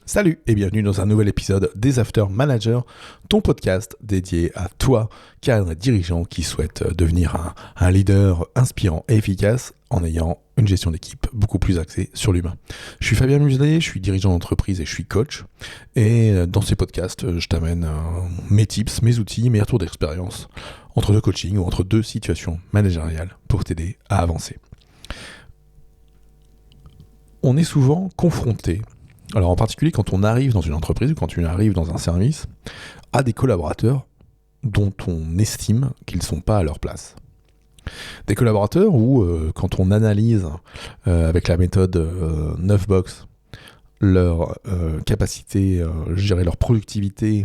Salut et bienvenue dans un nouvel épisode des After Managers, ton podcast dédié à toi, cadre et dirigeant qui souhaite devenir un leader inspirant et efficace en ayant une gestion d'équipe beaucoup plus axée sur l'humain. Je suis Fabien Muselet, je suis dirigeant d'entreprise et je suis coach. Et dans ces podcasts, je t'amène mes tips, mes outils, mes retours d'expérience entre deux coachings ou entre deux situations managériales pour t'aider à avancer. On est souvent confronté, alors en particulier quand on arrive dans une entreprise ou quand tu arrives dans un service, à des collaborateurs dont on estime qu'ils ne sont pas à leur place. Des collaborateurs où, quand on analyse avec la méthode 9box leur capacité, leur productivité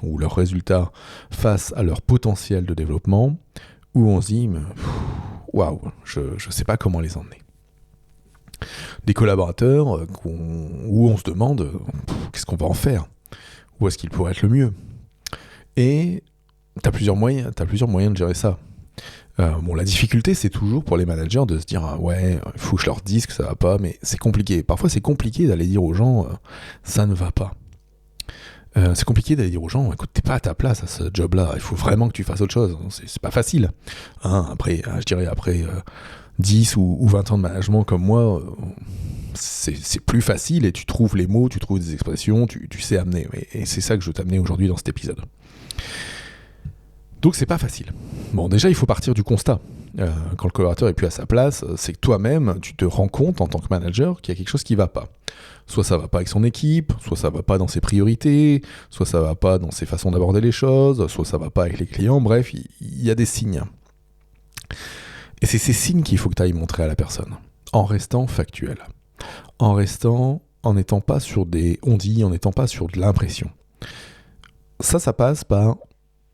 ou leurs résultats face à leur potentiel de développement, où on se dit waouh, je ne sais pas comment les emmener. Des collaborateurs où on se demande qu'est-ce qu'on va en faire, où est-ce qu'il pourrait être le mieux. Et tu as plusieurs moyens de gérer ça. La difficulté, c'est toujours pour les managers de se dire ouais, il faut que je leur dise que ça va pas, mais c'est compliqué. Parfois, c'est compliqué d'aller dire aux gens ça ne va pas. C'est compliqué d'aller dire aux gens écoute, t'es pas à ta place à ce job-là, il faut vraiment que tu fasses autre chose. C'est pas facile. Après 10 ou 20 ans de management comme moi, c'est plus facile et tu trouves les mots, tu trouves des expressions, tu sais amener. Et c'est ça que je veux t'amener aujourd'hui dans cet épisode. Donc c'est pas facile. Bon, déjà il faut partir du constat. Quand le collaborateur est plus à sa place, c'est que toi-même, tu te rends compte en tant que manager qu'il y a quelque chose qui va pas. Soit ça va pas avec son équipe, soit ça va pas dans ses priorités, soit ça va pas dans ses façons d'aborder les choses, soit ça va pas avec les clients, bref, il y a des signes. Et c'est ces signes qu'il faut que tu ailles montrer à la personne, en restant factuel, en n'étant pas sur des on-dit, en n'étant pas sur de l'impression. Ça passe par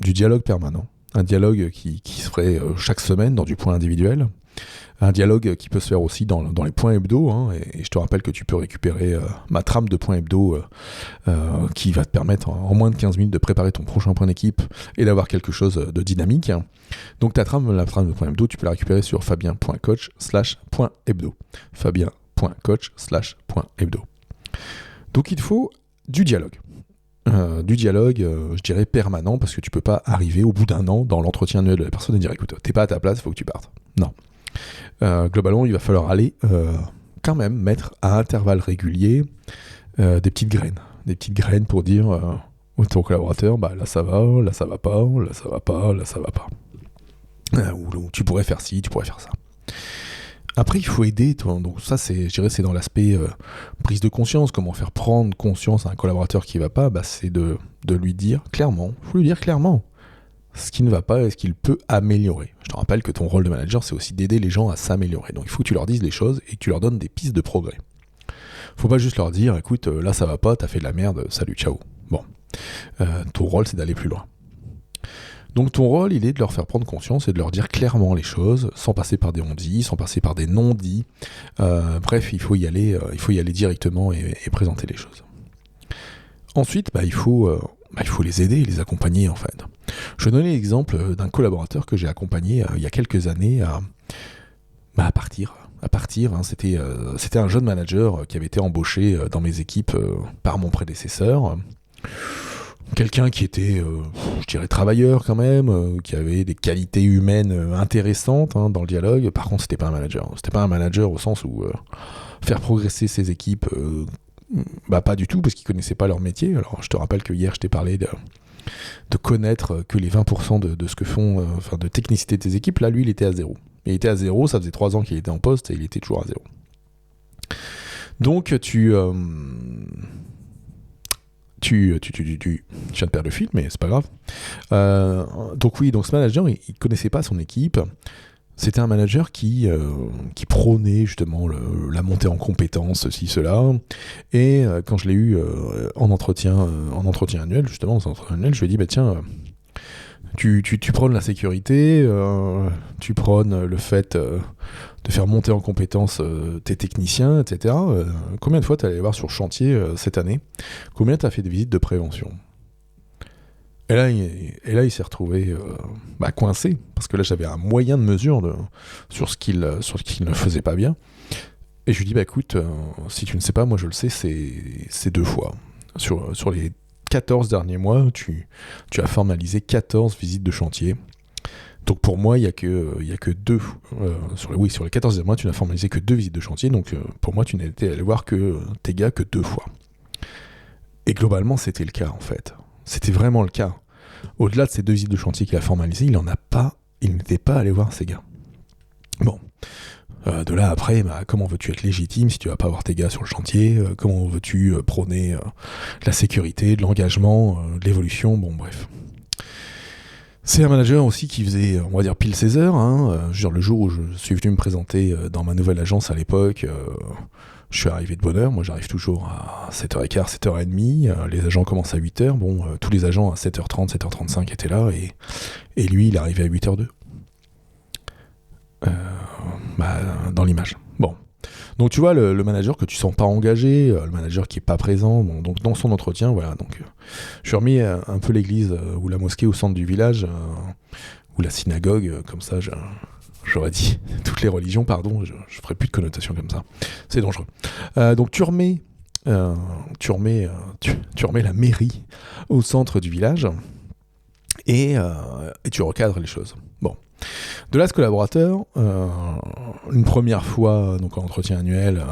du dialogue permanent, un dialogue qui se ferait chaque semaine dans du point individuel, un dialogue qui peut se faire aussi dans les points hebdo, et je te rappelle que tu peux récupérer ma trame de points hebdo qui va te permettre en moins de 15 minutes de préparer ton prochain point d'équipe et d'avoir quelque chose de dynamique. Donc la trame de points hebdo, tu peux la récupérer sur fabien.coach/.hebdo. fabien.coach/.hebdo. Donc il faut du dialogue. Je dirais permanent, parce que tu peux pas arriver au bout d'un an dans l'entretien annuel de la personne et dire écoute, t'es pas à ta place, il faut que tu partes. Non. Globalement, il va falloir aller quand même mettre à intervalles réguliers des petites graines pour dire au ton collaborateur, là ça va pas, là ça va pas, là ça va pas. Ou tu pourrais faire ci, tu pourrais faire ça. Après, il faut aider, donc ça, je dirais, c'est dans l'aspect prise de conscience, comment faire prendre conscience à un collaborateur qui va pas, c'est de lui dire clairement, ce qui ne va pas et ce qu'il peut améliorer. Je te rappelle que ton rôle de manager, c'est aussi d'aider les gens à s'améliorer. Donc il faut que tu leur dises les choses et que tu leur donnes des pistes de progrès. Faut pas juste leur dire, écoute, là ça va pas, t'as fait de la merde, salut, ciao. Bon, ton rôle, c'est d'aller plus loin. Donc ton rôle, il est de leur faire prendre conscience et de leur dire clairement les choses, sans passer par des on-dit, sans passer par des non-dits. Bref, il faut y aller directement et présenter les choses. Ensuite, il faut les aider, les accompagner en fait. Je vais donner l'exemple d'un collaborateur que j'ai accompagné il y a quelques années à partir. C'était un jeune manager qui avait été embauché dans mes équipes par mon prédécesseur. Quelqu'un qui était, je dirais, travailleur quand même, qui avait des qualités humaines intéressantes dans le dialogue. Par contre, c'était pas un manager. C'était pas un manager au sens où faire progresser ses équipes, pas du tout, parce qu'ils connaissaient pas leur métier. Alors, je te rappelle que hier, je t'ai parlé de connaître que les 20% de ce que font, de technicité de tes équipes. Là, lui, il était à 0. Il était à 0, ça faisait 3 ans qu'il était en poste et il était toujours à 0. Donc, je viens de perdre le fil, mais c'est pas grave. Donc ce manager, il connaissait pas son équipe. C'était un manager qui prônait justement la montée en compétences, ceci, cela. Et quand je l'ai eu en entretien annuel, justement, je lui ai dit, tiens, tu prônes la sécurité, tu prônes le fait de faire monter en compétences tes techniciens, etc. Combien de fois tu es allé voir sur le chantier cette année ? Combien tu as fait des visites de prévention ? Et là, il s'est retrouvé coincé, parce que là, j'avais un moyen de mesure sur ce qu'il ne faisait pas bien. Et je lui dis, écoute, si tu ne sais pas, moi je le sais, c'est 2 fois. sur les 14 derniers mois, tu as formalisé 14 visites de chantier. Donc pour moi, il n'y a que 2. Sur les 14 derniers mois, tu n'as formalisé que 2 visites de chantier. Donc pour moi, tu n'étais allé voir que tes gars que 2 fois. Et globalement, c'était le cas en fait. C'était vraiment le cas. Au-delà de ces 2 visites de chantier qu'il a formalisées, il n'était pas allé voir ses gars. Bon. De là après, comment veux-tu être légitime si tu vas pas voir tes gars sur le chantier? Comment veux-tu prôner la sécurité, de l'engagement, de l'évolution? Bon, bref. C'est un manager aussi qui faisait, on va dire, pile ses heures. Je veux dire, le jour où je suis venu me présenter dans ma nouvelle agence à l'époque, je suis arrivé de bonne heure. Moi, j'arrive toujours à 7h15, 7h30. Les agents commencent à 8h. Bon, tous les agents à 7h30, 7h35 étaient là. Et lui, il est arrivé à 8h02. Dans l'image. Bon. Donc tu vois, le manager que tu sens pas engagé, le manager qui est pas présent, bon, donc dans son entretien, voilà. Donc je suis remis un peu l'église ou la mosquée au centre du village, ou la synagogue, comme ça, j'aurais dit toutes les religions, pardon, je ferai plus de connotation comme ça. C'est dangereux. Donc tu remets la mairie au centre du village et tu recadres les choses. Bon. De là, ce collaborateur, une première fois, donc en entretien annuel,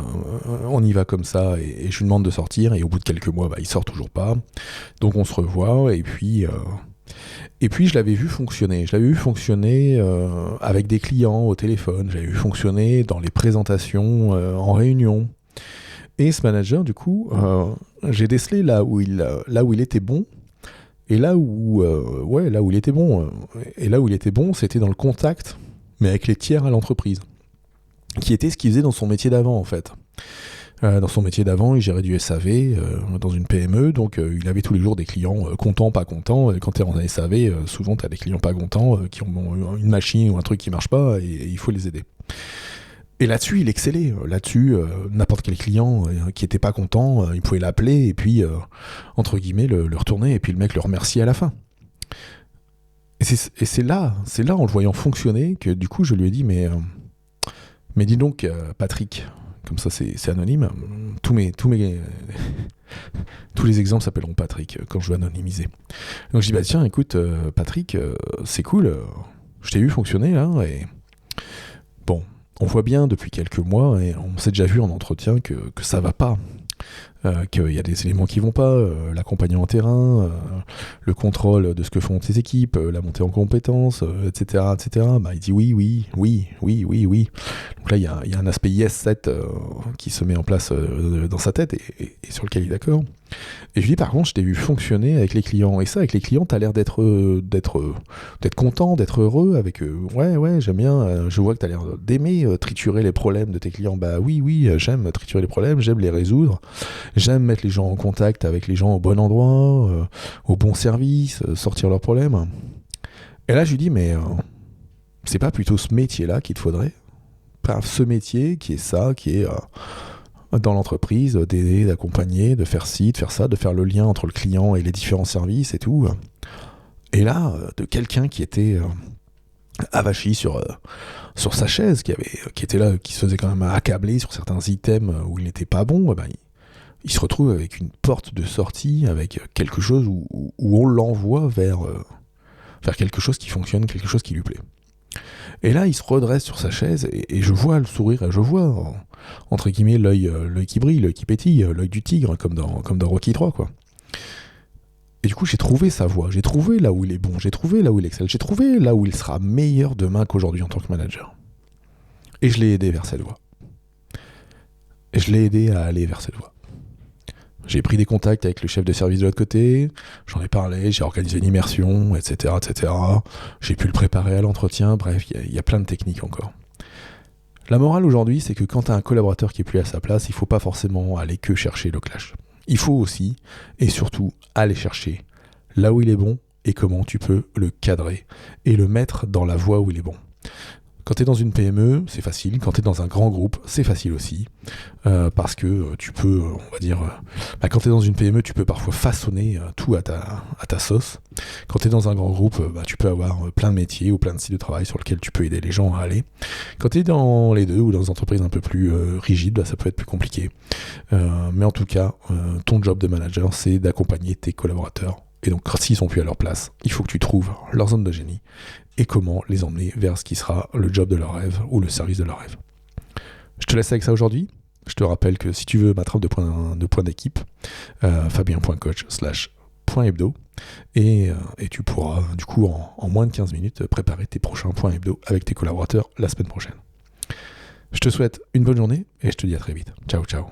on y va comme ça, et je lui demande de sortir, et au bout de quelques mois, il sort toujours pas. Donc on se revoit, et puis je l'avais vu fonctionner. Je l'avais vu fonctionner avec des clients au téléphone, je l'avais vu fonctionner dans les présentations en réunion. Et ce manager, du coup, j'ai décelé là où il était bon. Et là où il était bon, c'était dans le contact, mais avec les tiers à l'entreprise, qui était ce qu'il faisait dans son métier d'avant, en fait. Dans son métier d'avant, il gérait du SAV dans une PME, donc il avait tous les jours des clients contents, pas contents. Et quand tu es en SAV, souvent tu as des clients pas contents qui ont une machine ou un truc qui marche pas, et il faut les aider. Et là-dessus, il excellait. Là-dessus, n'importe quel client qui était pas content, il pouvait l'appeler et puis, entre guillemets, le retourner et puis le mec le remercier à la fin. Et c'est là, en le voyant fonctionner, que du coup, je lui ai dit, mais dis donc, Patrick, comme ça c'est anonyme, tous les exemples s'appelleront Patrick quand je vais anonymiser. Donc je dis, tiens, écoute, Patrick, c'est cool, je t'ai vu fonctionner là, et bon. On voit bien depuis quelques mois, et on s'est déjà vu en entretien, que ça va pas. Qu'il y a des éléments qui vont pas, l'accompagnement en terrain, le contrôle de ce que font tes équipes, la montée en compétences, etc. Il dit oui. Donc là, il y a un aspect yes set qui se met en place dans sa tête et sur lequel il est d'accord. Et je lui dis, par contre, je t'ai vu fonctionner avec les clients. Et ça, avec les clients, t'as l'air d'être content, d'être heureux avec eux. Ouais, j'aime bien. Je vois que t'as l'air d'aimer triturer les problèmes de tes clients. Bah oui, j'aime triturer les problèmes, j'aime les résoudre. J'aime mettre les gens en contact avec les gens au bon endroit, au bon service, sortir leurs problèmes. Et là, je lui dis, mais c'est pas plutôt ce métier-là qu'il te faudrait? Enfin, ce métier qui est ça, qui est dans l'entreprise, d'aider, d'accompagner, de faire ci, de faire ça, de faire le lien entre le client et les différents services et tout. Et là, de quelqu'un qui était avachi sur sa chaise, qui était là, qui se faisait quand même accabler sur certains items où il n'était pas bon, il se retrouve avec une porte de sortie, avec quelque chose où on l'envoie vers quelque chose qui fonctionne, quelque chose qui lui plaît. Et là, il se redresse sur sa chaise, et je vois le sourire, et je vois, entre guillemets, l'œil qui brille, l'œil qui pétille, l'œil du tigre, comme dans Rocky 3, quoi. Et du coup, j'ai trouvé sa voie, j'ai trouvé là où il est bon, j'ai trouvé là où il excelle, j'ai trouvé là où il sera meilleur demain qu'aujourd'hui en tant que manager. Et je l'ai aidé vers cette voie. Et je l'ai aidé à aller vers cette voie. J'ai pris des contacts avec le chef de service de l'autre côté, j'en ai parlé, j'ai organisé une immersion, etc. J'ai pu le préparer à l'entretien, bref, il y a plein de techniques encore. La morale aujourd'hui, c'est que quand tu as un collaborateur qui est plus à sa place, il ne faut pas forcément aller que chercher le clash. Il faut aussi, et surtout, aller chercher là où il est bon et comment tu peux le cadrer et le mettre dans la voie où il est bon. Quand tu es dans une PME, c'est facile. Quand tu es dans un grand groupe, c'est facile aussi. Parce que tu peux, on va dire, quand tu es dans une PME, tu peux parfois façonner tout à ta sauce. Quand tu es dans un grand groupe, tu peux avoir plein de métiers ou plein de styles de travail sur lesquels tu peux aider les gens à aller. Quand tu es dans les deux ou dans des entreprises un peu plus rigides, ça peut être plus compliqué. Mais en tout cas, ton job de manager, c'est d'accompagner tes collaborateurs. Et donc, s'ils sont plus à leur place, il faut que tu trouves leur zone de génie et comment les emmener vers ce qui sera le job de leur rêve ou le service de leur rêve. Je te laisse avec ça aujourd'hui. Je te rappelle que si tu veux ma trame de points d'équipe, fabien.coach/point-hebdo et tu pourras du coup en moins de 15 minutes préparer tes prochains points hebdo avec tes collaborateurs la semaine prochaine. Je te souhaite une bonne journée et je te dis à très vite. Ciao, ciao.